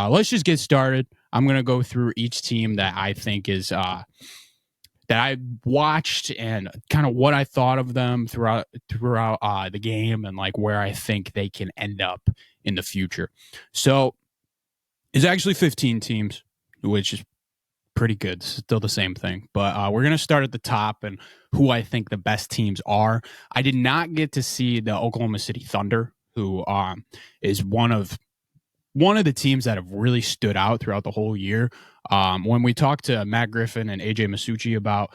let's just get started. I'm going to go through each team that I think is that I watched and kind of what I thought of them throughout the game and like where I think they can end up in the future. So it's actually 15 teams, which is pretty good. Still the same thing. But we're going to start at the top and who I think the best teams are. I did not get to see the Oklahoma City Thunder, who is one of the teams that have really stood out throughout the whole year. When we talked to Matt Griffin and AJ Masucci about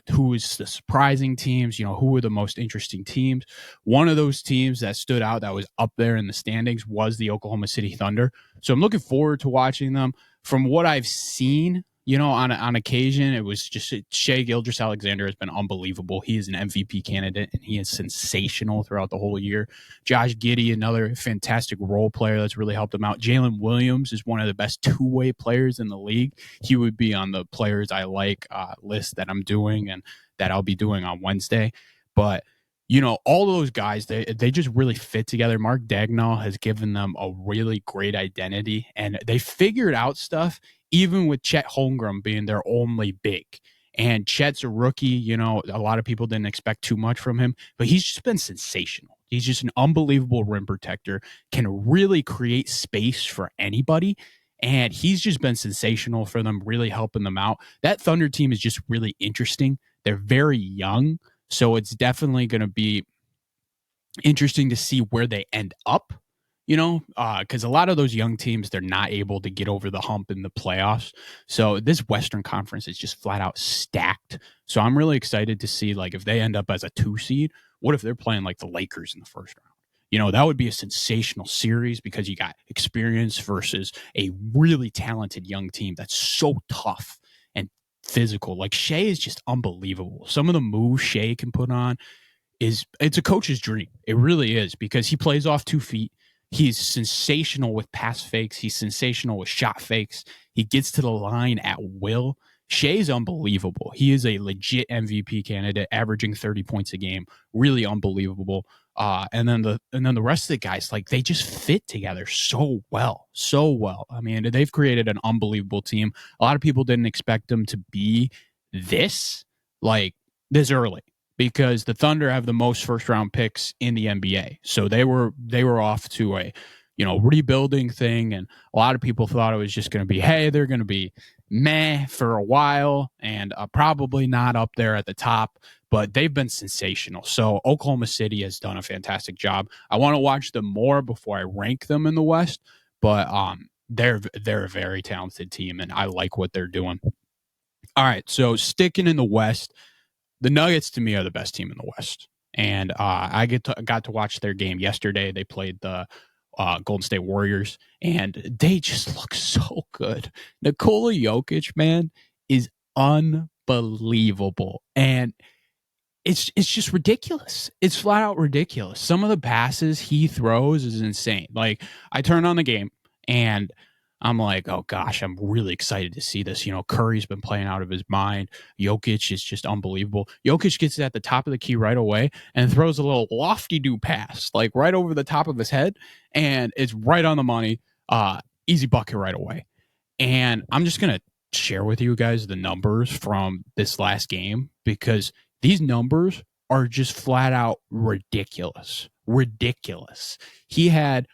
who is the surprising teams, who are the most interesting teams, one of those teams that stood out that was up there in the standings was the Oklahoma City Thunder. So I'm looking forward to watching them. From what I've seen, on occasion, it was just Shai Gilgeous-Alexander has been unbelievable. He is an MVP candidate, and he is sensational throughout the whole year. Josh Giddey, another fantastic role player that's really helped him out. Jalen Williams is one of the best two-way players in the league. He would be on the players I like list that I'm doing and that I'll be doing on Wednesday. But all those guys, they just really fit together. Mark Dagnall has given them a really great identity, and they figured out stuff, even with Chet Holmgren being their only big. And Chet's a rookie. A lot of people didn't expect too much from him, but he's just been sensational. He's just an unbelievable rim protector, can really create space for anybody. And he's just been sensational for them, really helping them out. That Thunder team is just really interesting. They're very young. So it's definitely going to be interesting to see where they end up, because a lot of those young teams, they're not able to get over the hump in the playoffs. So this Western Conference is just flat out stacked. So I'm really excited to see, like, if they end up as a 2 seed, what if they're playing like the Lakers in the first round? That would be a sensational series because you got experience versus a really talented young team that's so tough and physical. Like, Shai is just unbelievable. Some of the moves Shai can put on it's a coach's dream. It really is, because he plays off 2 feet. He's sensational with pass fakes. He's sensational with shot fakes. He gets to the line at will. Shai's unbelievable. He is a legit MVP candidate, averaging 30 points a game. Really unbelievable. And then the rest of the guys, like, they just fit together so well. I mean, they've created an unbelievable team. A lot of people didn't expect them to be this early, because the Thunder have the most first round picks in the NBA. So they were off to a, rebuilding thing. And a lot of people thought it was just going to be, hey, they're going to be meh for a while and probably not up there at the top, but they've been sensational. So Oklahoma City has done a fantastic job. I want to watch them more before I rank them in the West, but they're a very talented team, and I like what they're doing. All right, so sticking in the West, the Nuggets to me are the best team in the West, and I got to watch their game yesterday. They played the Golden State Warriors, and they just look so good. Nikola Jokic, man, is unbelievable, and it's just ridiculous. It's flat out ridiculous. Some of the passes he throws is insane. Like, I turn on the game and I'm like, oh gosh, I'm really excited to see this. Curry's been playing out of his mind. Jokic is just unbelievable. Jokic gets it at the top of the key right away and throws a little lofty-do pass, like right over the top of his head, and it's right on the money. Easy bucket right away. And I'm just going to share with you guys the numbers from this last game, because these numbers are just flat out ridiculous. Ridiculous. He had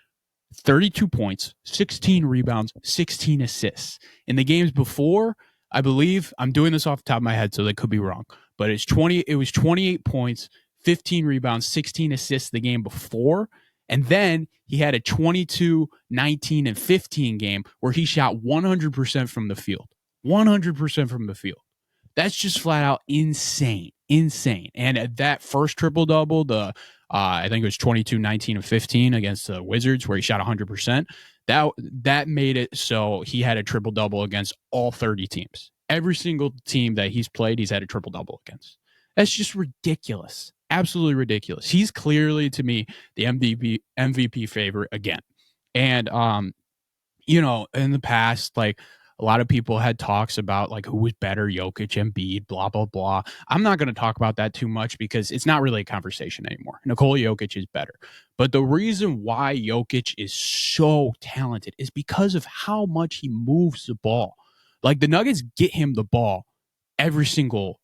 32 points, 16 rebounds, 16 assists. In the games before, I believe, I'm doing this off the top of my head, so that could be wrong, but it was 28 points, 15 rebounds, 16 assists the game before. And then he had a 22, 19, and 15 game where he shot 100% from the field. 100% from the field. That's just flat out insane. Insane. And that first triple-double, I think it was 22, 19, and 15 against the Wizards, where he shot 100%. That made it so he had a triple-double against all 30 teams. Every single team that he's played, he's had a triple-double against. That's just ridiculous. Absolutely ridiculous. He's clearly, to me, the MVP favorite again. And, in the past, like, A lot of people had talks about like who was better, Jokic, Embiid, blah blah blah. I'm not going to talk about that too much because it's not really a conversation anymore. Nikola Jokic is better. But the reason why Jokic is so talented is because of how much he moves the ball. Like the Nuggets get him the ball every single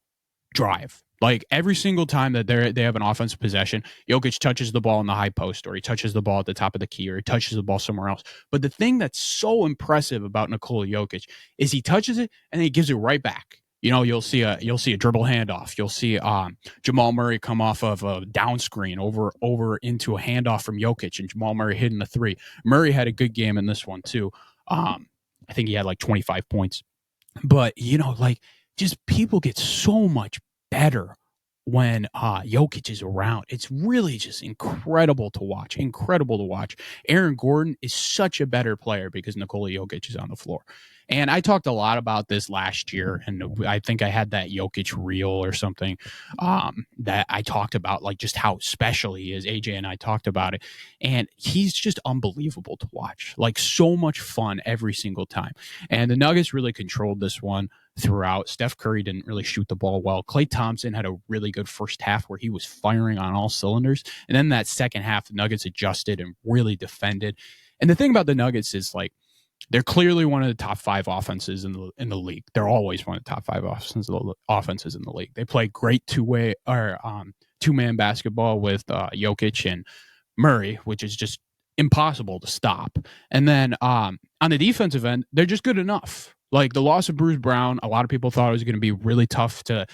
drive. Like every single time that they have an offensive possession, Jokic touches the ball in the high post, or he touches the ball at the top of the key, or he touches the ball somewhere else. But the thing that's so impressive about Nikola Jokic is he touches it and then he gives it right back. You know, you'll see a dribble handoff. You'll see Jamal Murray come off of a down screen over into a handoff from Jokic, and Jamal Murray hitting the three. Murray had a good game in this one too. I think he had like 25 points. But you know, like just people get so much better when Jokic is around. It's really just incredible to watch. Incredible to watch. Aaron Gordon is such a better player because Nikola Jokic is on the floor. And I talked a lot about this last year, and I think I had that Jokic reel or something that I talked about, like just how special he is. AJ and I talked about it, and he's just unbelievable to watch. Like so much fun every single time. And the Nuggets really controlled this one throughout. Steph Curry didn't really shoot the ball well. Klay Thompson had a really good first half where he was firing on all cylinders. And then that second half, the Nuggets adjusted and really defended. And the thing about the Nuggets is like they're clearly one of the top 5 offenses in the league. They're always one of the top 5 offenses in the league. They play great two-man basketball with Jokic and Murray, which is just impossible to stop. And then on the defensive end, they're just good enough. Like the loss of Bruce Brown, a lot of people thought it was going to be really tough to,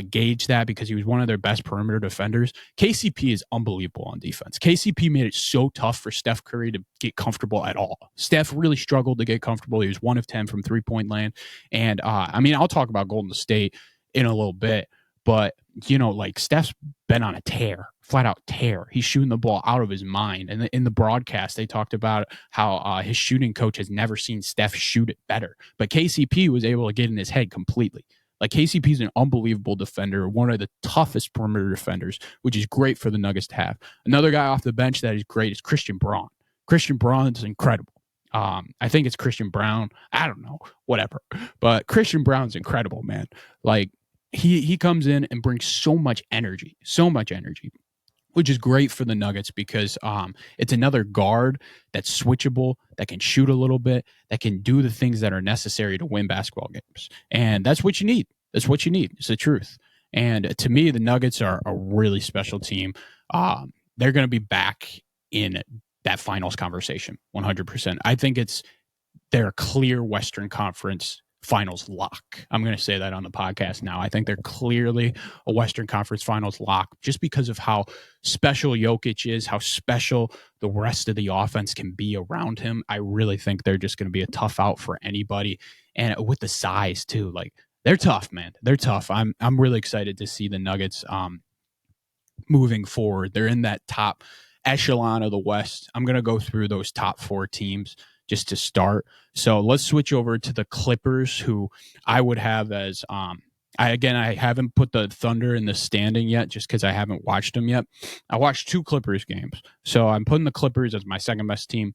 gauge that because he was one of their best perimeter defenders. KCP is unbelievable on defense. KCP made it so tough for Steph Curry to get comfortable at all. Steph really struggled to get comfortable. He was 1 of 10 from three-point land. And I'll talk about Golden State in a little bit, but like Steph's been on a tear, flat out tear. He's shooting the ball out of his mind. And in the broadcast, they talked about how his shooting coach has never seen Steph shoot it better. But KCP was able to get in his head completely. Like KCP is an unbelievable defender, one of the toughest perimeter defenders, which is great for the Nuggets to have. Another guy off the bench that is great is Christian Braun. Christian Braun is incredible. I think it's Christian Brown. I don't know, whatever. But Christian Brown's incredible, man. Like he comes in and brings so much energy, which is great for the Nuggets because it's another guard that's switchable, that can shoot a little bit, that can do the things that are necessary to win basketball games. And that's what you need. That's what you need. It's the truth. And to me, the Nuggets are a really special team. They're going to be back in that finals conversation, 100%. I think they're a clear Western Conference Finals lock. I'm going to say that on the podcast now. I think they're clearly a Western Conference Finals lock just because of how special Jokic is, how special the rest of the offense can be around him. I really think they're just going to be a tough out for anybody. And with the size too, like they're tough, man. They're tough. I'm really excited to see the Nuggets moving forward. They're in that top echelon of the West. I'm going to go through those top 4 teams just to start. So let's switch over to the Clippers, who I would have as I haven't put the Thunder in the standing yet just because I haven't watched them yet. I watched 2 Clippers games. So I'm putting the Clippers as my second best team.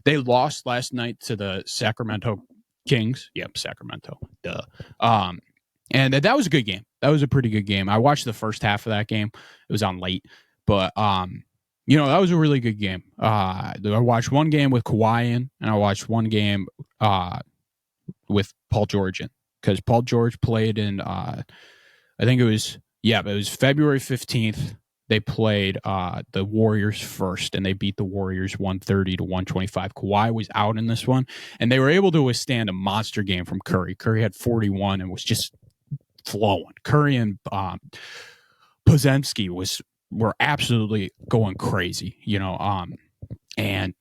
They lost last night to the Sacramento Kings. Yep, Sacramento. Duh. And that was a good game. That was a pretty good game. I watched the first half of that game. It was on late, but that was a really good game. I watched one game with Kawhi in, and I watched one game with Paul George in, because Paul George played in, I think it was February 15th. They played the Warriors first, and they beat the Warriors 130 to 125. Kawhi was out in this one, and they were able to withstand a monster game from Curry. Curry had 41 and was just flowing. Curry and Pozemski were absolutely going crazy, and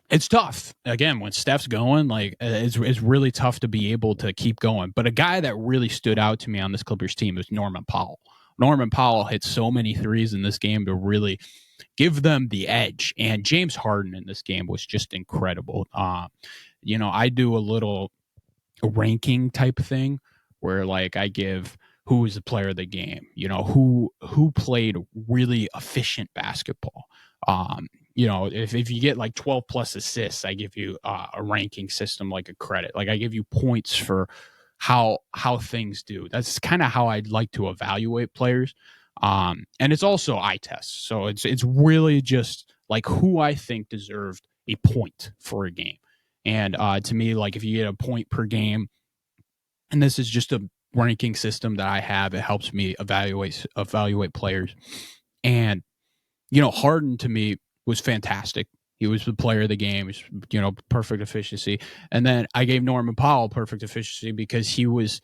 it's tough. Again, when Steph's going, like it's really tough to be able to keep going. But a guy that really stood out to me on this Clippers team is Norman Powell. Norman Powell hit so many threes in this game to really give them the edge. And James Harden in this game was just incredible. I do a little ranking type thing where like I give who was the player of the game, who played really efficient basketball. if you get like 12 plus assists, I give you a ranking system, like a credit. Like I give you points for how things do. That's kind of how I'd like to evaluate players. And it's also eye tests. So it's really just like who I think deserved a point for a game. And to me, like if you get a point per game, and this is just a ranking system that I have, it helps me evaluate players. And Harden to me was fantastic. He was the player of the game. Perfect efficiency. And then I gave Norman Powell perfect efficiency because he was,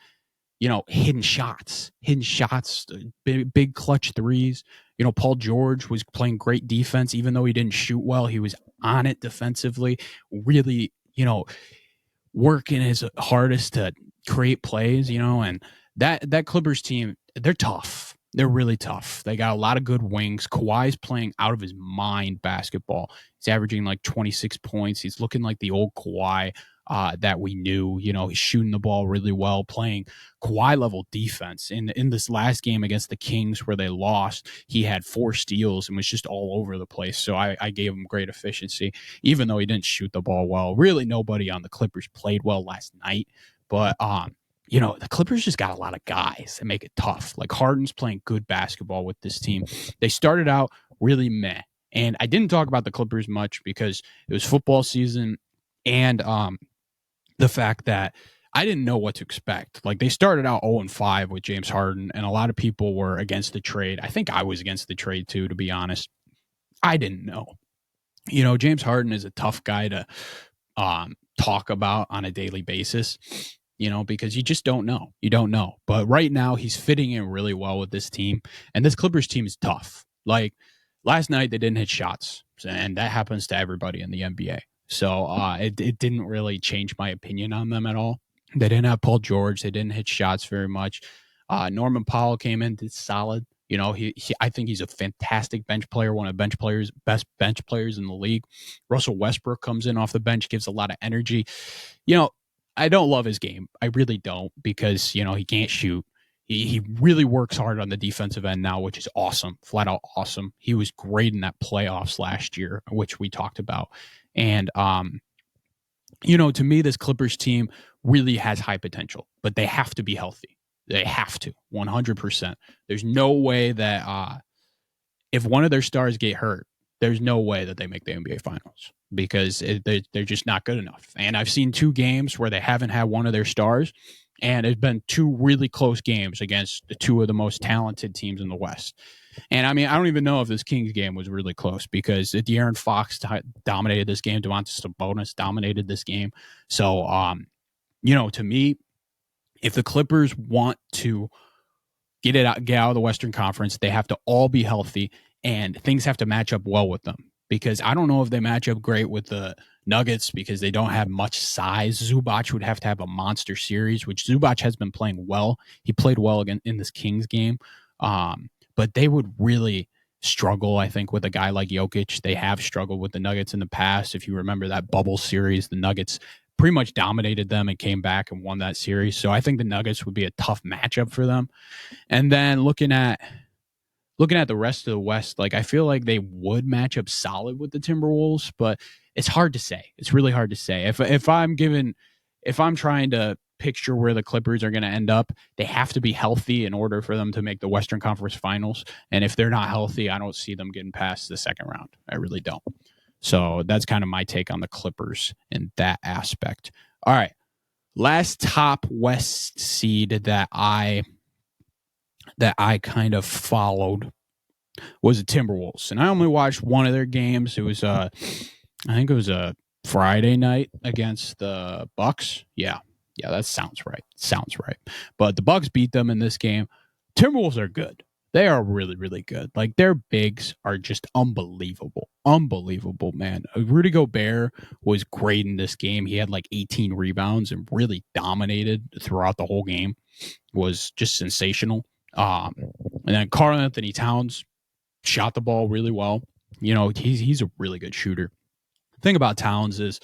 hitting shots, big clutch threes. Paul George was playing great defense, even though he didn't shoot well. He was on it defensively, really, working his hardest to create plays, and that Clippers team, they're tough. They're really tough. They got a lot of good wings. Kawhi's playing out of his mind basketball. He's averaging like 26 points. He's looking like the old Kawhi that we knew. He's shooting the ball really well, playing Kawhi level defense. In this last game against the Kings where they lost, he had 4 steals and was just all over the place. So I gave him great efficiency, even though he didn't shoot the ball well. Really, nobody on the Clippers played well last night. But the Clippers just got a lot of guys that make it tough. Like Harden's playing good basketball with this team. They started out really meh. And I didn't talk about the Clippers much because it was football season and the fact that I didn't know what to expect. Like they started out 0-5 with James Harden, and a lot of people were against the trade. I think I was against the trade too, to be honest. I didn't know. James Harden is a tough guy to talk about on a daily basis, because you just don't know. You don't know. But right now, he's fitting in really well with this team. And this Clippers team is tough. Like last night, they didn't hit shots. And that happens to everybody in the NBA. So it didn't really change my opinion on them at all. They didn't have Paul George. They didn't hit shots very much. Norman Powell came in, did solid. I think he's a fantastic bench player, one of the best bench players in the league. Russell Westbrook comes in off the bench, gives a lot of energy. I don't love his game. I really don't because, he can't shoot. He really works hard on the defensive end now, which is awesome, flat out awesome. He was great in that playoffs last year, which we talked about. And, to me, this Clippers team really has high potential, but they have to be healthy. They have to, 100%. There's no way that if one of their stars get hurt, there's no way that they make the NBA Finals because they're just not good enough. And I've seen 2 games where they haven't had one of their stars, and it's been 2 really close games against the 2 of the most talented teams in the West. And I mean, I don't even know if this Kings game was really close because De'Aaron Fox dominated this game. Domantas Sabonis dominated this game. So, to me, if the Clippers want to get out of the Western Conference, they have to all be healthy and things have to match up well with them. Because I don't know if they match up great with the Nuggets because they don't have much size. Zubac would have to have a monster series, which Zubac has been playing well. He played well again in this Kings game. But they would really struggle, I think, with a guy like Jokic. They have struggled with the Nuggets in the past. If you remember that bubble series, the Nuggets pretty much dominated them and came back and won that series. So I think the Nuggets would be a tough matchup for them. And then looking at the rest of the West, like I feel like they would match up solid with the Timberwolves, but it's hard to say. It's really hard to say. If I'm trying to picture where the Clippers are going to end up, they have to be healthy in order for them to make the Western Conference Finals. And if they're not healthy, I don't see them getting past the second round. I really don't. So that's kind of my take on the Clippers in that aspect. All right. Last top West seed that I kind of followed was the Timberwolves. And I only watched one of their games. It was I think it was a Friday night against the Bucks. Yeah, that sounds right. But the Bucks beat them in this game. Timberwolves are good. They are really, really good. Like their bigs are just unbelievable, man. Rudy Gobert was great in this game. He had like 18 rebounds and really dominated throughout the whole game. Was just sensational. And then Karl Anthony Towns shot the ball really well. He's a really good shooter. The thing about Towns is,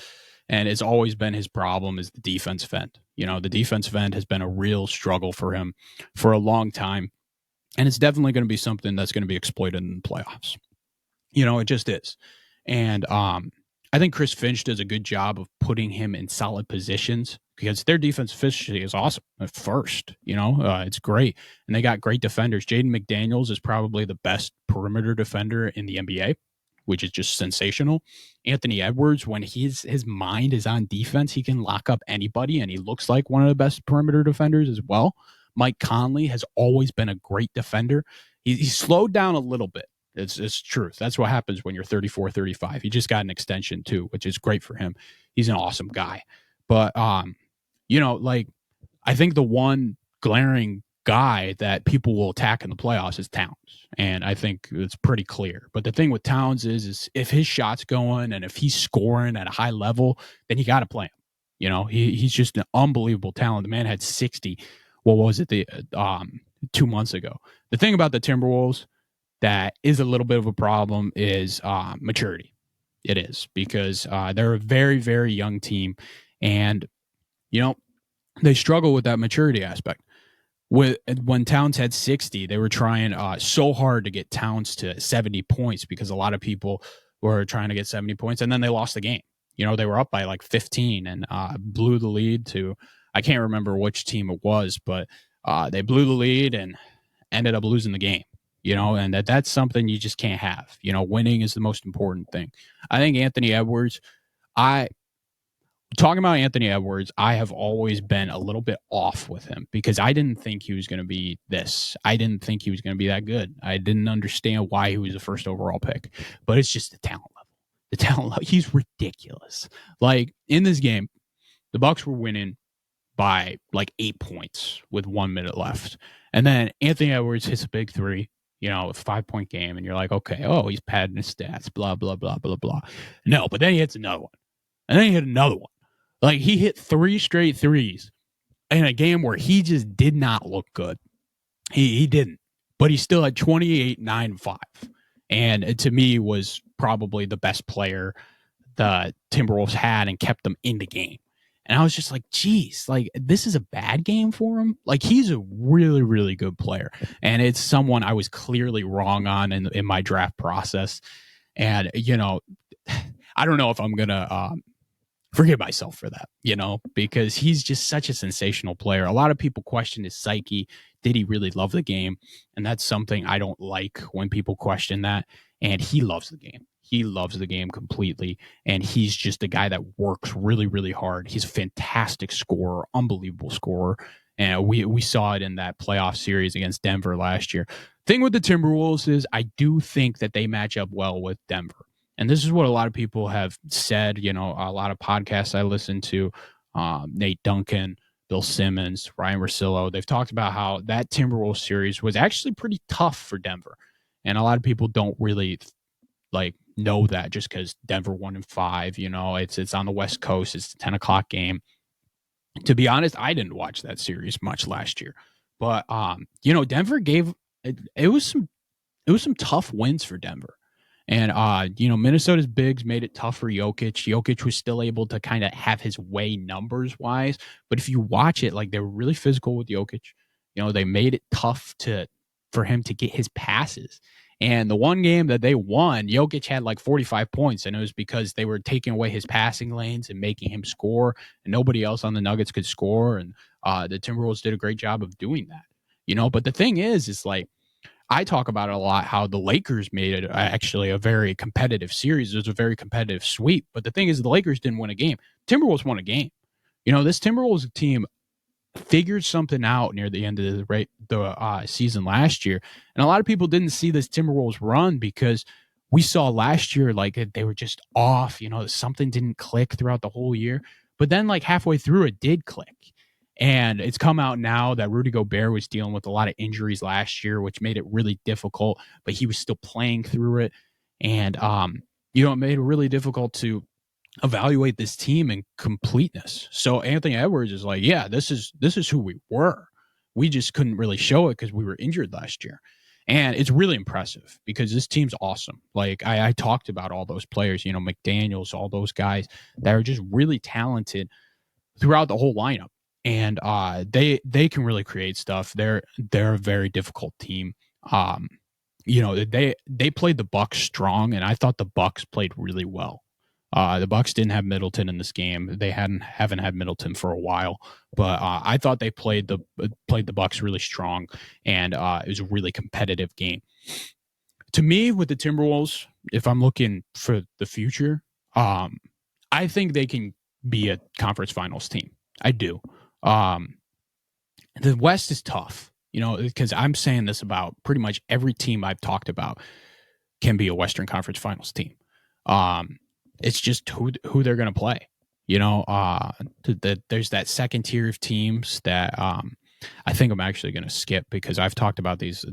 and it's always been his problem, is the defensive end. The defensive end has been a real struggle for him for a long time. And it's definitely going to be something that's going to be exploited in the playoffs. It just is. And I think Chris Finch does a good job of putting him in solid positions because their defense efficiency is awesome at first. It's great. And they got great defenders. Jaden McDaniels is probably the best perimeter defender in the NBA, which is just sensational. Anthony Edwards, when his mind is on defense, he can lock up anybody, and he looks like one of the best perimeter defenders as well. Mike Conley has always been a great defender. He slowed down a little bit. It's truth. That's what happens when you're 34, 35. He just got an extension too, which is great for him. He's an awesome guy. But like I think the one glaring guy that people will attack in the playoffs is Towns. And I think it's pretty clear. But the thing with Towns is if his shot's going and if he's scoring at a high level, then you got to play him. He's just an unbelievable talent. The man had 60. What was it? 2 months ago. The thing about the Timberwolves that is a little bit of a problem is maturity. It is because they're a very, very young team. And, they struggle with that maturity aspect. When Towns had 60, they were trying so hard to get Towns to 70 points because a lot of people were trying to get 70 points, and then they lost the game. They were up by like 15 and blew the lead to, I can't remember which team it was, but they blew the lead and ended up losing the game. And that's something you just can't have. Winning is the most important thing. I think Anthony Edwards, talking about Anthony Edwards, I have always been a little bit off with him because I didn't think he was going to be this. I didn't think he was going to be that good. I didn't understand why he was the first overall pick, but it's just the talent level. The talent level, he's ridiculous. Like in this game, the Bucks were winning by like 8 points with 1 minute left. And then Anthony Edwards hits a big three, a 5-point game. And you're like, okay, he's padding his stats, blah, blah, blah, blah, blah. No, but then he hits another one. And then he hit another one. Like he hit 3 straight threes in a game where he just did not look good. He didn't. But he still had 28, 9, 5. And it, to me, was probably the best player the Timberwolves had and kept them in the game. And I was just like, geez, like this is a bad game for him. Like he's a really, really good player. And it's someone I was clearly wrong on in my draft process. And, I don't know if I'm going to forgive myself for that, because he's just such a sensational player. A lot of people question his psyche. Did he really love the game? And that's something I don't like when people question that. And he loves the game. He loves the game completely. And he's just a guy that works really, really hard. He's a fantastic scorer, unbelievable scorer. And we saw it in that playoff series against Denver last year. Thing with the Timberwolves is I do think that they match up well with Denver. And this is what a lot of people have said, a lot of podcasts I listen to, Nate Duncan, Bill Simmons, Ryan Russillo, they've talked about how that Timberwolves series was actually pretty tough for Denver. And a lot of people don't really know that just because Denver 1-5, it's on the West Coast. It's a 10 o'clock game. To be honest, I didn't watch that series much last year. But, Denver gave it was some tough wins for Denver. And, Minnesota's bigs made it tough for Jokic. Jokic was still able to kind of have his way numbers wise. But if you watch it, they were really physical with Jokic. They made it tough for him to get his passes. And the one game that they won, Jokic had 45 points. And it was because they were taking away his passing lanes and making him score. And nobody else on the Nuggets could score. And the Timberwolves did a great job of doing that. But the thing is I talk about it a lot, how the Lakers made it actually a very competitive series. It was a very competitive sweep. But the thing is, the Lakers didn't win a game. Timberwolves won a game. This Timberwolves team figured something out near the end of the season last year. And a lot of people didn't see this Timberwolves run because we saw last year they were just off. Something didn't click throughout the whole year. But then halfway through, it did click. And it's come out now that Rudy Gobert was dealing with a lot of injuries last year, which made it really difficult, but he was still playing through it. And, it made it really difficult to evaluate this team in completeness. So Anthony Edwards is this is who we were. We just couldn't really show it because we were injured last year. And it's really impressive because this team's awesome. I talked about all those players, McDaniels, all those guys that are just really talented throughout the whole lineup. And they can really create stuff. They're a very difficult team. they played the Bucks strong, and I thought the Bucks played really well. The Bucks didn't have Middleton in this game. They haven't had Middleton for a while, but I thought they played the Bucks really strong, and it was a really competitive game. To me, with the Timberwolves, if I'm looking for the future, I think they can be a conference finals team. I do. The West is tough, because I'm saying this about pretty much every team I've talked about can be a Western Conference Finals team. It's just who they're going to play. There's that second tier of teams that I think I'm actually going to skip because I've talked about these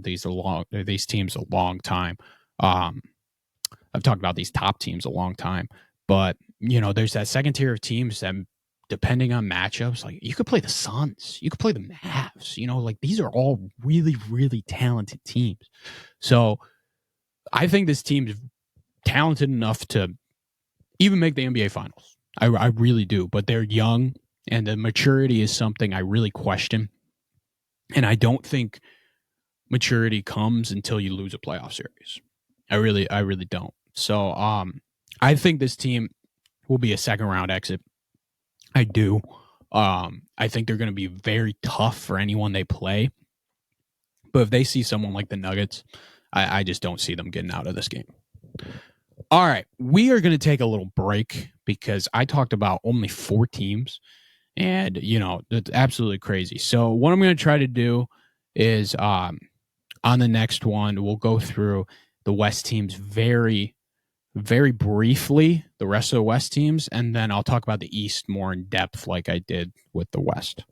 teams a long time. I've talked about these top teams a long time, but there's that second tier of teams that, depending on matchups, like you could play the Suns, you could play the Mavs. Like these are all really, really talented teams. So I think this team is talented enough to even make the NBA Finals. I really do, but they're young, and the maturity is something I really question. And I don't think maturity comes until you lose a playoff series. I really don't. So I think this team will be a second round exit. I do. I think they're going to be very tough for anyone they play. But if they see someone like the Nuggets, I just don't see them getting out of this game. All right, we are going to take a little break because I talked about only 4 teams, and that's absolutely crazy. So what I'm going to try to do is on the next one, we'll go through the West teams very, very briefly, the rest of the West teams, and then I'll talk about the East more in depth like I did with the West.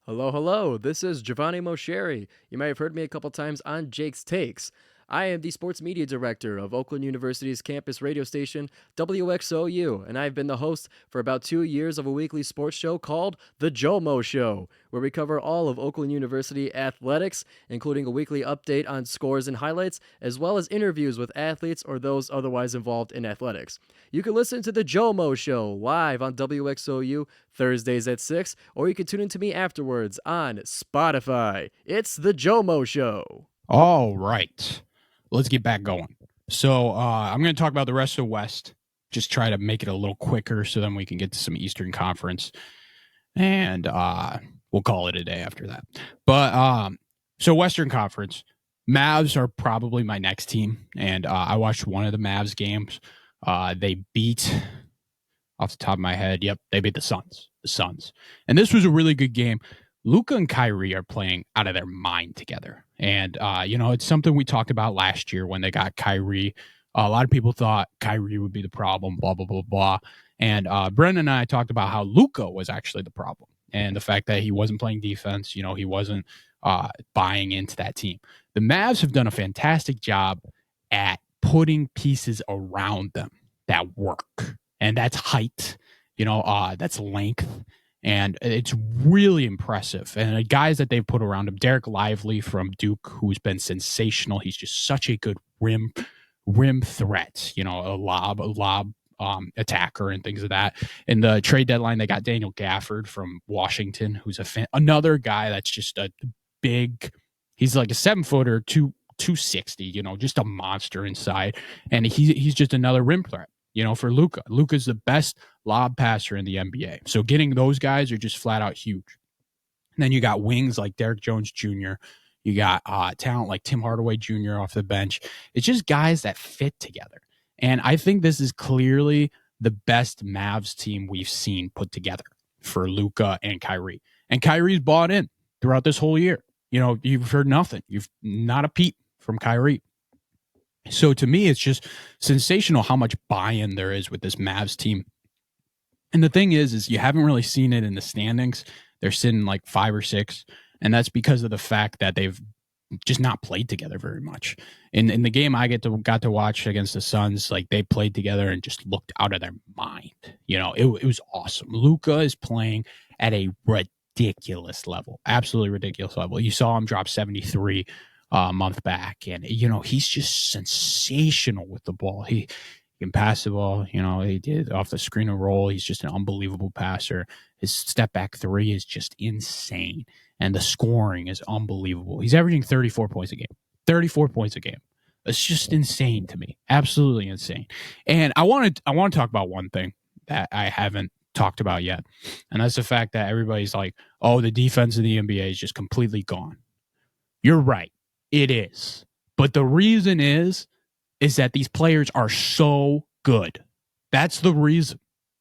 Hello, hello. This is Giovanni Mosheri. You may have heard me a couple times on Jake's Takes. I am the sports media director of Oakland University's campus radio station, WXOU, and I've been the host for about 2 years of a weekly sports show called The Jomo Show, where we cover all of Oakland University athletics, including a weekly update on scores and highlights, as well as interviews with athletes or those otherwise involved in athletics. You can listen to The Jomo Show live on WXOU Thursdays at 6, or you can tune in to me afterwards on Spotify. It's The Jomo Show. All right. Let's get back going. So I'm going to talk about the rest of the West. Just try to make it a little quicker so then we can get to some Eastern Conference. And we'll call it a day after that. But so Western Conference, Mavs are probably my next team. And I watched one of the Mavs games. They beat, off the top of my head, they beat the Suns. And this was a really good game. Luka and Kyrie are playing out of their mind together. And, it's something we talked about last year when they got Kyrie. A lot of people thought Kyrie would be the problem, blah, blah, blah, blah. And Brendan and I talked about how Luka was actually the problem and the fact that he wasn't playing defense. He wasn't buying into that team. The Mavs have done a fantastic job at putting pieces around them that work. And that's height, that's length. And it's really impressive. And the guys that they've put around him, Derek Lively from Duke, who's been sensational. He's just such a good rim threat, a lob attacker and things of that. In the trade deadline, they got Daniel Gafford from Washington, who's another guy that's just a big. He's like a 7-footer, 260, just a monster inside, and he's just another rim threat. For Luka. Luka's the best lob passer in the NBA. So getting those guys are just flat out huge. And then you got wings like Derek Jones Jr. You got talent like Tim Hardaway Jr. off the bench. It's just guys that fit together. And I think this is clearly the best Mavs team we've seen put together for Luka and Kyrie. And Kyrie's bought in throughout this whole year. You've heard nothing. You've not a peep from Kyrie. So to me, it's just sensational how much buy-in there is with this Mavs team. And the thing is you haven't really seen it in the standings. They're sitting like 5 or 6, and that's because of the fact that they've just not played together very much. In the game I got to watch against the Suns, like they played together and just looked out of their mind. It was awesome. Luka is playing at a ridiculous level, absolutely ridiculous level. You saw him drop 73 a month back, and he's just sensational with the ball. He can pass the ball, he did off the screen and roll. He's just an unbelievable passer. His step back 3 is just insane, and the scoring is unbelievable. He's averaging 34 points a game. It's just insane to me. Absolutely insane. And I want to talk about one thing that I haven't talked about yet. And that's the fact that everybody's like, "Oh, the defense of the NBA is just completely gone." You're right. It is. But the reason is that these players are so good. That's the reason.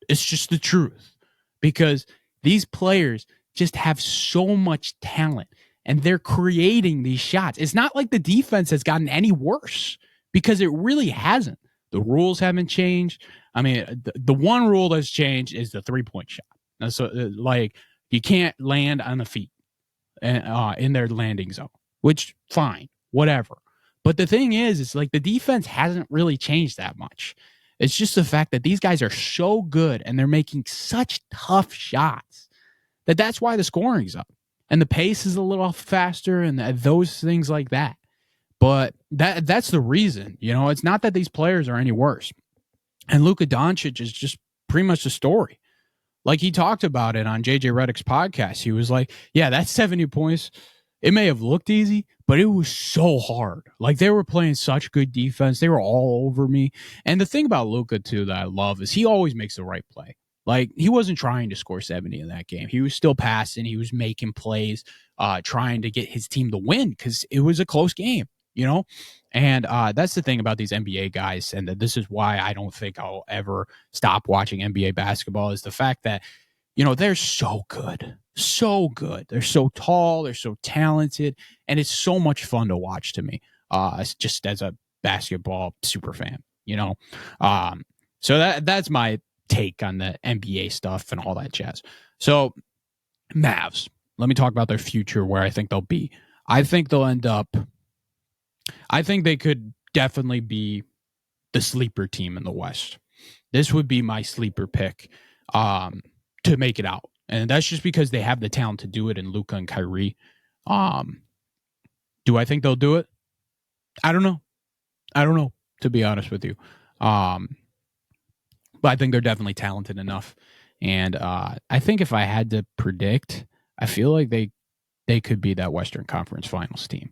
It's just the truth. Because these players just have so much talent and they're creating these shots. It's not like the defense has gotten any worse because it really hasn't. The rules haven't changed. I mean, the one rule that's changed is the 3-point shot. So, like, you can't land on the feet in their landing zone, which fine, whatever. But the thing is, it's like the defense hasn't really changed that much. It's just the fact that these guys are so good and they're making such tough shots that's why the scoring's up and the pace is a little faster and those things like that. But that's the reason. It's not that these players are any worse. And Luka Doncic is just pretty much the story. Like he talked about it on JJ Redick's podcast. He was like, yeah, that 70 points, it may have looked easy, but it was so hard. Like they were playing such good defense. They were all over me. And the thing about Luka, too, that I love is he always makes the right play. Like he wasn't trying to score 70 in that game. He was still passing. He was making plays, trying to get his team to win because it was a close game. And that's the thing about these NBA guys. And this is why I don't think I'll ever stop watching NBA basketball is the fact that, they're so good. So good. They're so tall. They're so talented. And it's so much fun to watch to me, just as a basketball super fan. So that's my take on the NBA stuff and all that jazz. So Mavs, let me talk about their future, where I think they'll be. I think they could definitely be the sleeper team in the West. This would be my sleeper pick to make it out. And that's just because they have the talent to do it in Luka and Kyrie. Do I think they'll do it? I don't know, to be honest with you. But I think they're definitely talented enough. And I think if I had to predict, I feel like they could be that Western Conference Finals team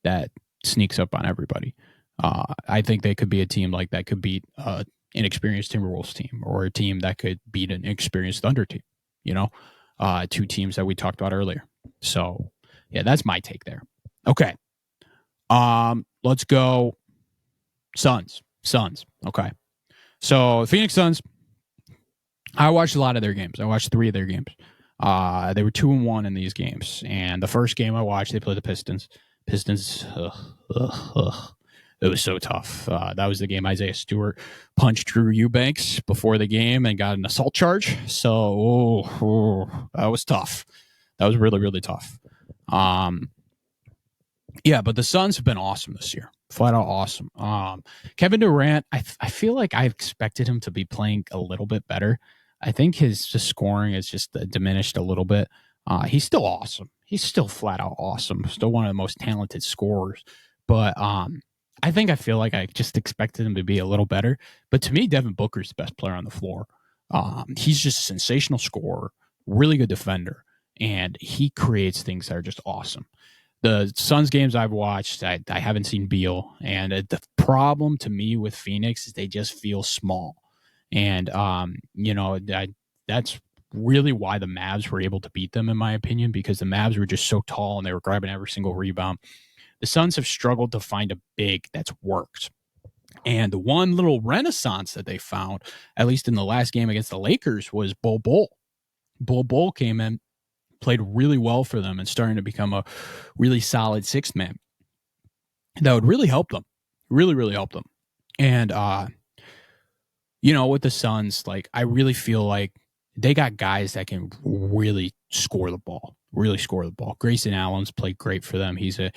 that sneaks up on everybody. I think they could be a team like that could beat an inexperienced Timberwolves team or a team that could beat an experienced Thunder team. Two teams that we talked about earlier. So yeah, that's my take there. Okay. Let's go Suns. Okay. So Phoenix Suns, I watched a lot of their games. I watched 3 of their games. They were 2-1 in these games. And the first game I watched, they played the Pistons. It was so tough. That was the game Isaiah Stewart punched Drew Eubanks before the game and got an assault charge. So that was tough. That was really, really tough. Yeah, but the Suns have been awesome this year. Flat out awesome. Kevin Durant, I feel like I expected him to be playing a little bit better. I think his scoring is just diminished a little bit. He's still awesome. He's still flat out awesome. Still one of the most talented scorers. But I feel like I just expected him to be a little better. But to me, Devin Booker's the best player on the floor. He's just a sensational scorer, really good defender, and he creates things that are just awesome. The Suns games I've watched, I haven't seen Beal. And the problem to me with Phoenix is they just feel small. And, that's really why the Mavs were able to beat them, in my opinion, because the Mavs were just so tall and they were grabbing every single rebound. The Suns have struggled to find a big that's worked. And the one little renaissance that they found, at least in the last game against the Lakers, was Bol Bol. Bol Bol came in, played really well for them, and starting to become a really solid sixth man. That would really help them. Really, really help them. And, with the Suns, like, I really feel like they got guys that can really score the ball. Grayson Allen's played great for them. He's a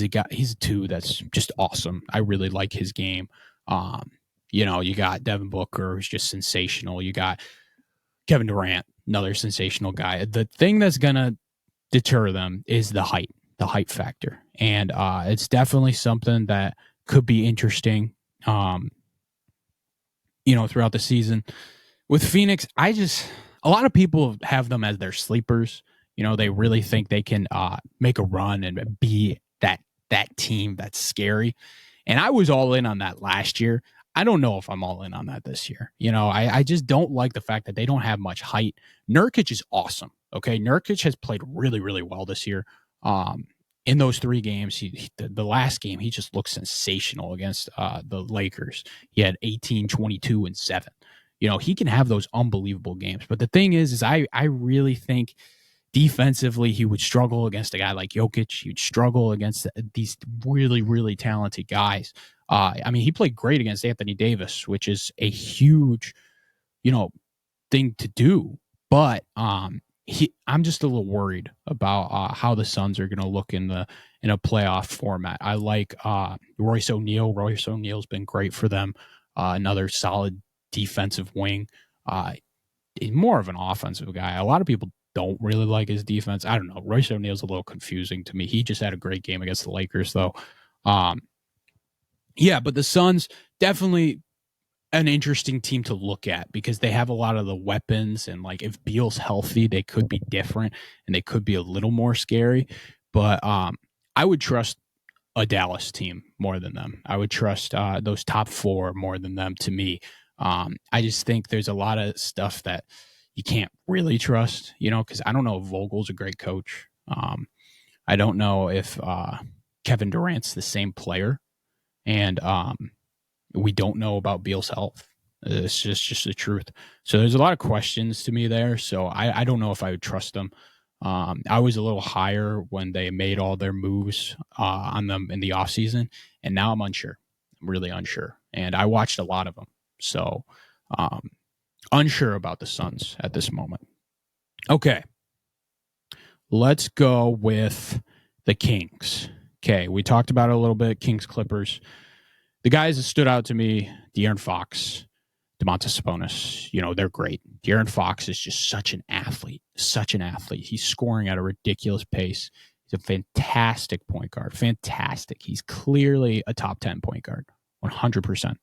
guy. He's a 2 that's just awesome. I really like his game. You got Devin Booker, who's just sensational. You got Kevin Durant, another sensational guy. The thing that's gonna deter them is the height factor, and it's definitely something that could be interesting. Throughout the season with Phoenix, a lot of people have them as their sleepers. They really think they can make a run and be that that team that's scary. And I was all in on that last year. I don't know if I'm all in on that this year. I just don't like the fact that they don't have much height. Nurkic is awesome. Okay. Nurkic has played really, really well this year. In those 3 games, the last game, he just looked sensational against the Lakers. He had 18, 22, and 7. He can have those unbelievable games. But the thing is I really think defensively, he would struggle against a guy like Jokic. He would struggle against these really, really talented guys. He played great against Anthony Davis, which is a huge, thing to do. But I'm just a little worried about how the Suns are going to look in a playoff format. I like Royce O'Neal. Royce O'Neal's been great for them. Another solid defensive wing. He's more of an offensive guy. A lot of people don't really like his defense. I don't know. Royce O'Neal's a little confusing to me. He just had a great game against the Lakers, though. But the Suns definitely an interesting team to look at because they have a lot of the weapons, and like if Beal's healthy, they could be different and they could be a little more scary. But I would trust a Dallas team more than them. I would trust those top 4 more than them to me. I just think there's a lot of stuff that you can't really trust, because I don't know if Vogel's a great coach. I don't know if Kevin Durant's the same player. And we don't know about Beal's health. It's just the truth. So there's a lot of questions to me there. So I don't know if I would trust them. I was a little higher when they made all their moves on them in the offseason. And now I'm unsure. I'm really unsure. And I watched a lot of them. So unsure about the Suns at this moment. Okay. Let's go with the Kings. Okay. We talked about it a little bit. Kings, Clippers. The guys that stood out to me, De'Aaron Fox, Domantas Sabonis, they're great. De'Aaron Fox is just such an athlete. He's scoring at a ridiculous pace. He's a fantastic point guard. Fantastic. He's clearly a top 10 point guard, 100%.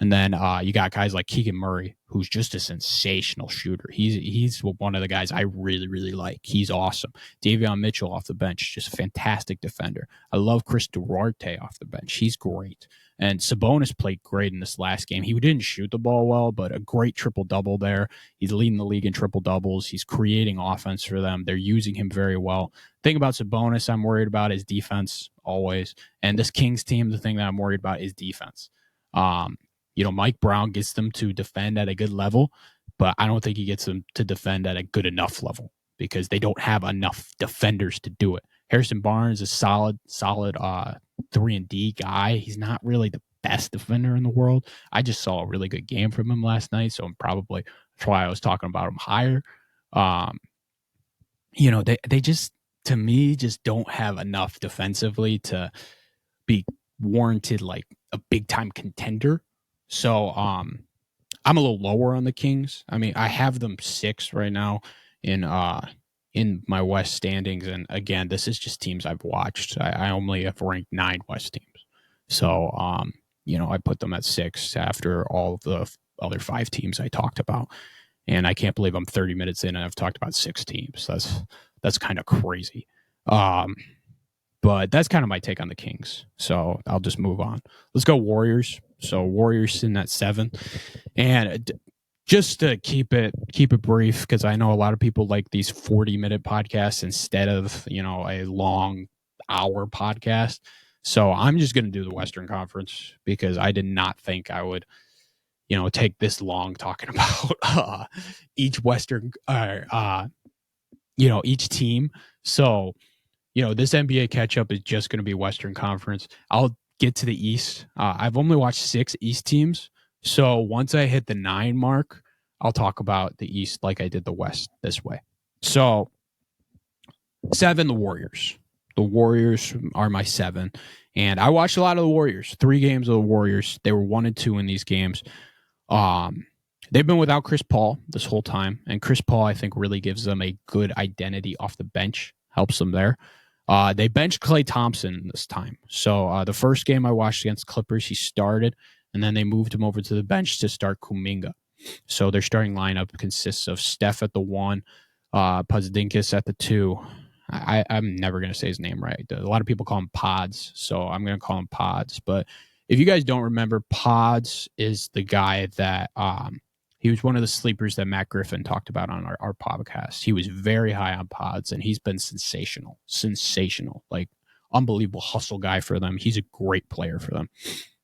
And then you got guys like Keegan Murray, who's just a sensational shooter. He's one of the guys I really, really like. He's awesome. Davion Mitchell off the bench, just a fantastic defender. I love Chris Duarte off the bench. He's great. And Sabonis played great in this last game. He didn't shoot the ball well, but a great triple-double there. He's leading the league in triple-doubles. He's creating offense for them. They're using him very well. The thing about Sabonis I'm worried about is defense, always. And this Kings team, the thing that I'm worried about is defense. Mike Brown gets them to defend at a good level, but I don't think he gets them to defend at a good enough level because they don't have enough defenders to do it. Harrison Barnes is solid 3-and-D guy. He's not really the best defender in the world. I just saw a really good game from him last night, so that's why I was talking about him higher. They just, to me, just don't have enough defensively to be warranted like a big-time contender. So I'm a little lower on the Kings. I have them 6 right now in my West standings. And again, this is just teams I've watched. I only have ranked 9 West teams. So, I put them at 6 after all of the other 5 teams I talked about. And I can't believe I'm 30 minutes in and I've talked about 6 teams. That's kind of crazy. But that's kind of my take on the Kings. So I'll just move on. Let's go Warriors. So Warriors in that 7. And just to keep it brief, because I know a lot of people like these 40-minute podcasts instead of, a long hour podcast. So I'm just going to do the Western Conference because I did not think I would, take this long talking about each Western, each team. So, this NBA catch-up is just going to be Western Conference. I'll get to the East. I've only watched 6 East teams. So once I hit the 9 mark, I'll talk about the East like I did the West this way. So 7, the Warriors. The Warriors are my 7. And I watched a lot of the Warriors. 3 games of the Warriors. They were 1-2 in these games. They've been without Chris Paul this whole time. And Chris Paul, I think, really gives them a good identity off the bench. Helps them there. They benched Klay Thompson this time. So the first game I watched against Clippers, he started, and then they moved him over to the bench to start Kuminga. So their starting lineup consists of Steph at the 1, Porzingis at the 2, I'm never going to say his name right. A lot of people call him Pods, so I'm going to call him Pods. But if you guys don't remember, Pods is the guy that he was one of the sleepers that Matt Griffin talked about on our podcast. He was very high on Pods, and he's been sensational, like unbelievable hustle guy for them. He's a great player for them.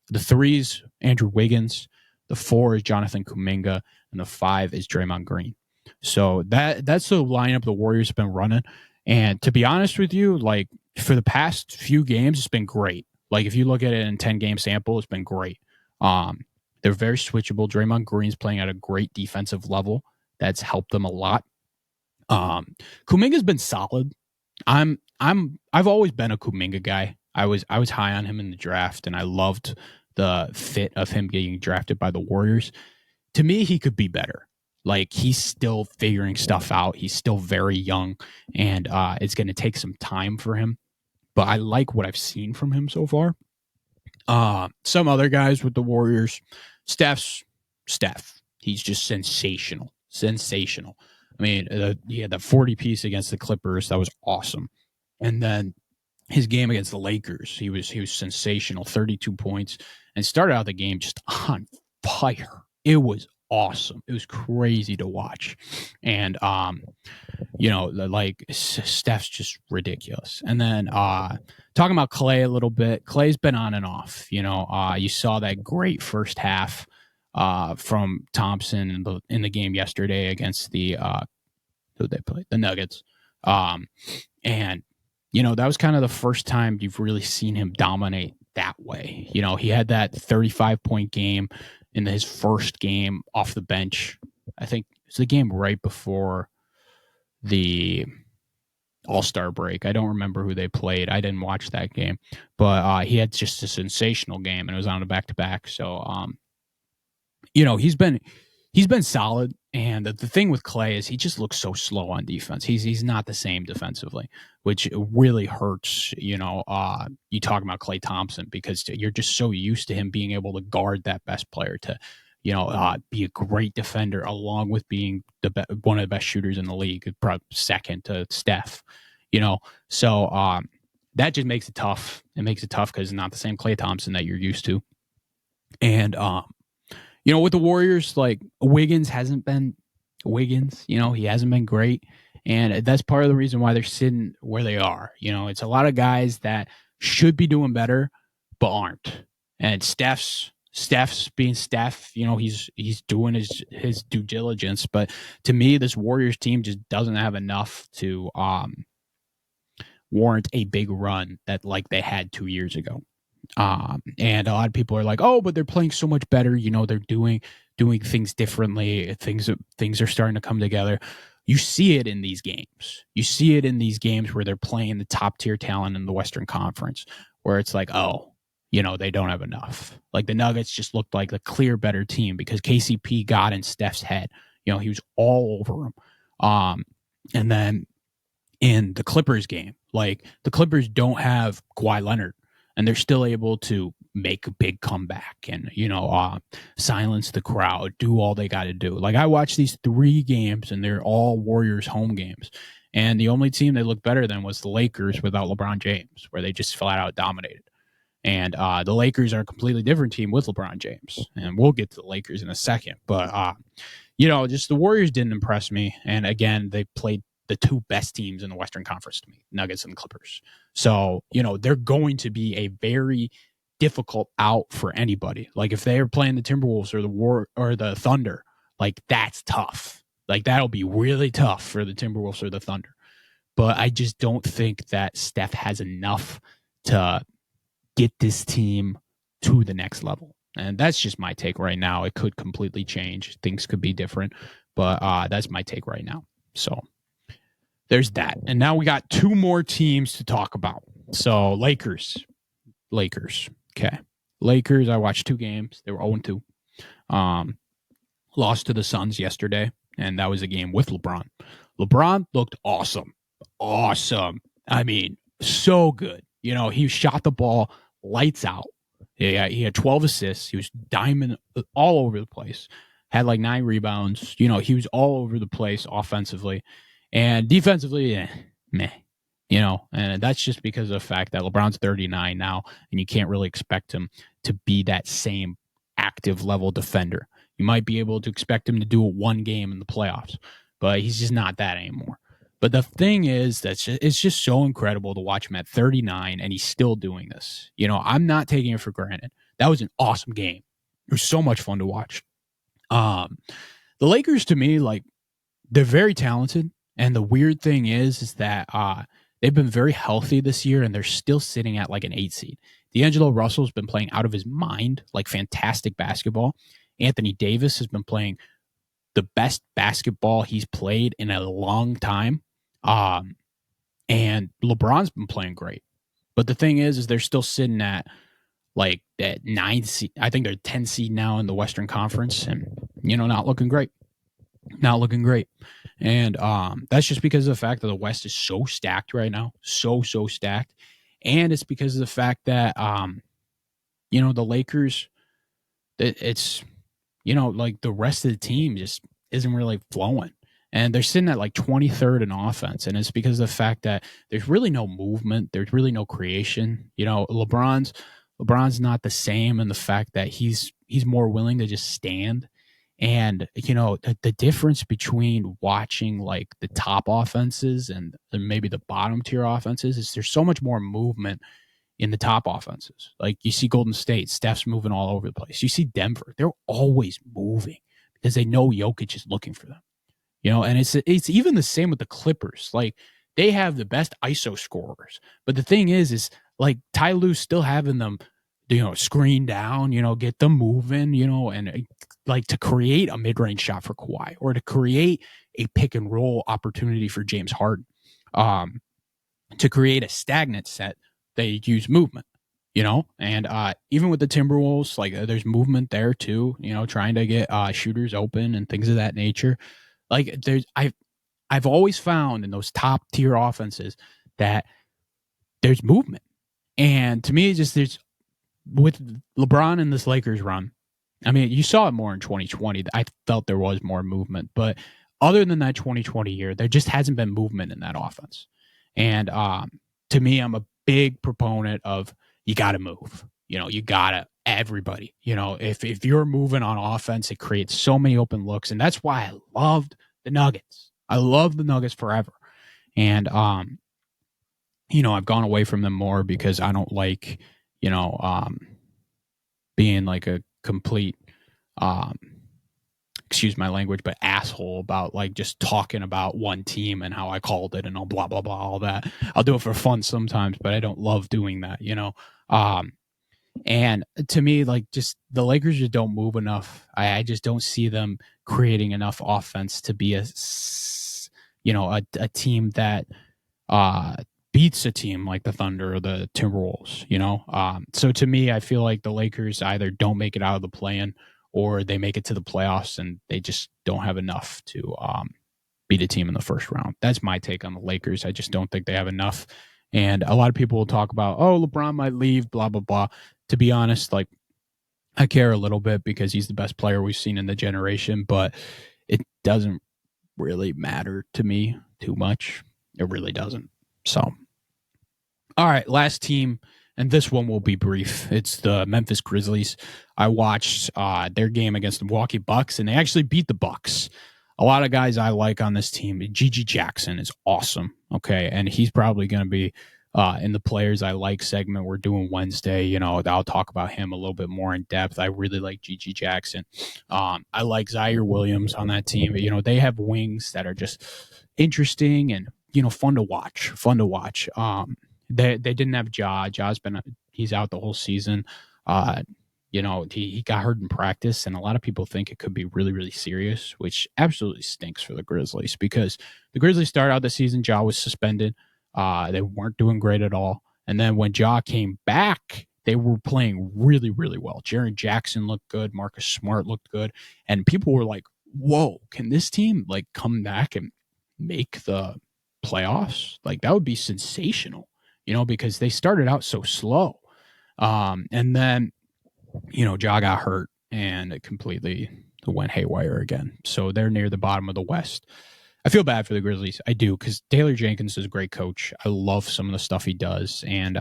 The threes, Andrew Wiggins. The four is Jonathan Kuminga, and the five is Draymond Green. So that's the lineup the Warriors have been running. And to be honest with you, like for the past few games, it's been great. Like if you look at it in 10-game sample, it's been great. They're very switchable. Draymond Green's playing at a great defensive level. That's helped them a lot. Kuminga's been solid. I've always been a Kuminga guy. I was high on him in the draft, and I loved the fit of him getting drafted by the Warriors. To me, he could be better. Like he's still figuring stuff out. He's still very young, and it's going to take some time for him. But I like what I've seen from him so far. Some other guys with the Warriors, Steph. He's just sensational. I mean, he had that 40 piece against the Clippers. That was awesome. And then his game against the Lakers, he was sensational. 32 points, and started out the game just on fire. It was awesome. It was crazy to watch. And like Steph's just ridiculous. And then talking about Clay a little bit, Clay's been on and off. You saw that great first half from Thompson in the game yesterday against the who they played, the Nuggets. And that was kind of the first time you've really seen him dominate that way. He had that 35-point game in his first game off the bench. I think it's the game right before the All-Star break. I don't remember who they played. I didn't watch that game, but he had just a sensational game, and it was on a back-to-back. So, he's been solid. And the thing with Clay is he just looks so slow on defense. He's not the same defensively, which really hurts. You talk about Klay Thompson because you're just so used to him being able to guard that best player to, be a great defender along with being one of the best shooters in the league, probably second to Steph. So that just makes it tough. It makes it tough because it's not the same Klay Thompson that you're used to. And with the Warriors, like Wiggins hasn't been Wiggins. He hasn't been great, and that's part of the reason why they're sitting where they are. It's a lot of guys that should be doing better but aren't. And Steph's being Steph. He's doing his due diligence, but to me, this Warriors team just doesn't have enough to warrant a big run that like they had 2 years ago. And a lot of people are like, oh, but they're playing so much better. They're doing things differently. Things are starting to come together. You see it in these games. You see it in these games where they're playing the top tier talent in the Western Conference, where it's like, oh, they don't have enough. Like the Nuggets just looked like the clear better team because KCP got in Steph's head. He was all over him. And then in the Clippers game, like the Clippers don't have Kawhi Leonard, and they're still able to make a big comeback and, silence the crowd, do all they got to do. Like I watched these 3 games and they're all Warriors home games. And the only team they looked better than was the Lakers without LeBron James, where they just flat out dominated. And the Lakers are a completely different team with LeBron James. And we'll get to the Lakers in a second. But, just the Warriors didn't impress me. And again, they played the 2 best teams in the Western Conference to me, Nuggets and Clippers. So, they're going to be a very difficult out for anybody. Like if they are playing the Timberwolves or the Thunder, like that's tough. Like that'll be really tough for the Timberwolves or the Thunder. But I just don't think that Steph has enough to get this team to the next level. And that's just my take right now. It could completely change. Things could be different, but that's my take right now. So there's that. And now we got 2 more teams to talk about. So Lakers. Okay. Lakers, I watched 2 games. They were 0-2. Lost to the Suns yesterday, and that was a game with LeBron. LeBron looked awesome. I mean, so good. He shot the ball lights out. Yeah, he had 12 assists. He was diamond all over the place. Had like 9 rebounds. He was all over the place offensively. And defensively, meh. And that's just because of the fact that LeBron's 39 now, and you can't really expect him to be that same active level defender. You might be able to expect him to do it one game in the playoffs, but he's just not that anymore. But the thing is it's just so incredible to watch him at 39 and he's still doing this. I'm not taking it for granted. That was an awesome game. It was so much fun to watch. Um, the Lakers to me, like, they're very talented, and the weird thing is that they've been very healthy this year, and they're still sitting at like an 8 seed. D'Angelo Russell's been playing out of his mind, like fantastic basketball. Anthony Davis has been playing the best basketball he's played in a long time, and LeBron's been playing great. But the thing is they're still sitting at like that 9 seed. I think they're 10 seed now in the Western Conference, and not looking great. Not looking great. And that's just because of the fact that the West is so stacked right now. So stacked. And it's because of the fact that the Lakers, it's like the rest of the team just isn't really flowing. And they're sitting at like 23rd in offense. And it's because of the fact that there's really no movement. There's really no creation. LeBron's not the same in the fact that he's more willing to just stand. And the difference between watching like the top offenses and maybe the bottom tier offenses is there's so much more movement in the top offenses. Like you see Golden State, Steph's moving all over the place. You see Denver, they're always moving because they know Jokic is looking for them. And it's even the same with the Clippers. Like they have the best ISO scorers, but the thing is like Ty Lue's still having them, screen down, get them moving, and like to create a mid range shot for Kawhi or to create a pick and roll opportunity for James Harden. To create a stagnant set, they use movement. And even with the Timberwolves, like there's movement there too. Trying to get shooters open and things of that nature. Like I've always found in those top tier offenses that there's movement, and to me, just there's with LeBron and this Lakers run. I mean, you saw it more in 2020. I felt there was more movement, but other than that 2020 year, there just hasn't been movement in that offense. And to me, I'm a big proponent of you got to move. You got to everybody. If you're moving on offense, it creates so many open looks, and that's why I loved the Nuggets. I love the Nuggets forever, and I've gone away from them more because I don't like being like a complete excuse my language, but asshole about like just talking about one team and how I called it and all blah blah blah all that. I'll do it for fun sometimes, but I don't love doing that. And to me, like just the Lakers just don't move enough. I just don't see them creating enough offense to be a team that uh beats a team like the Thunder or the Timberwolves. So to me, I feel like the Lakers either don't make it out of the play-in or they make it to the playoffs and they just don't have enough to beat a team in the first round. That's my take on the Lakers. I just don't think they have enough. And a lot of people will talk about, oh, LeBron might leave, blah, blah, blah. To be honest, like I care a little bit because he's the best player we've seen in the generation, but it doesn't really matter to me too much. It really doesn't. So, all right, last team, and this one will be brief. It's the Memphis Grizzlies. I watched their game against the Milwaukee Bucks, and they actually beat the Bucks. A lot of guys I like on this team. Gigi Jackson is awesome. Okay, and he's probably going to be in the players I like segment we're doing Wednesday. I'll talk about him a little bit more in depth. I really like Gigi Jackson. I like Zaire Williams on that team. They have wings that are just interesting and fun to watch. They didn't have Ja. He's out the whole season. He got hurt in practice, and a lot of people think it could be really, really serious, which absolutely stinks for the Grizzlies because the Grizzlies started out the season, Ja was suspended. They weren't doing great at all. And then when Ja came back, they were playing really, really well. Jaren Jackson looked good. Marcus Smart looked good. And people were like, whoa, can this team like come back and make the playoffs? Like that would be sensational, because they started out so slow. And then, Ja got hurt and it completely went haywire again. So they're near the bottom of the West. I feel bad for the Grizzlies. I do, because Taylor Jenkins is a great coach. I love some of the stuff he does, and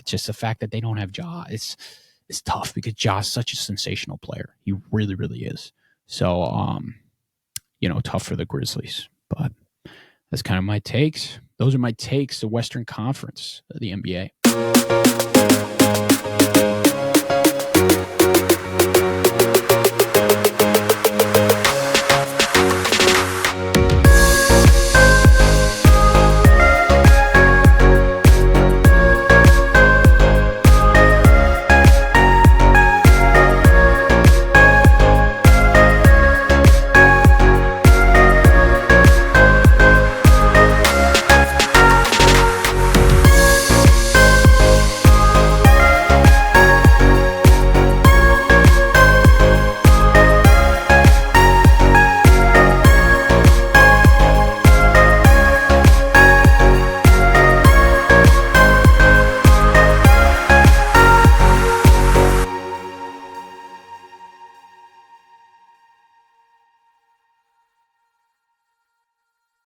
just the fact that they don't have Ja, it's tough because Ja's such a sensational player. He really, really is. So, tough for the Grizzlies. But that's kind of my takes. Those are my takes. The Western Conference of the NBA.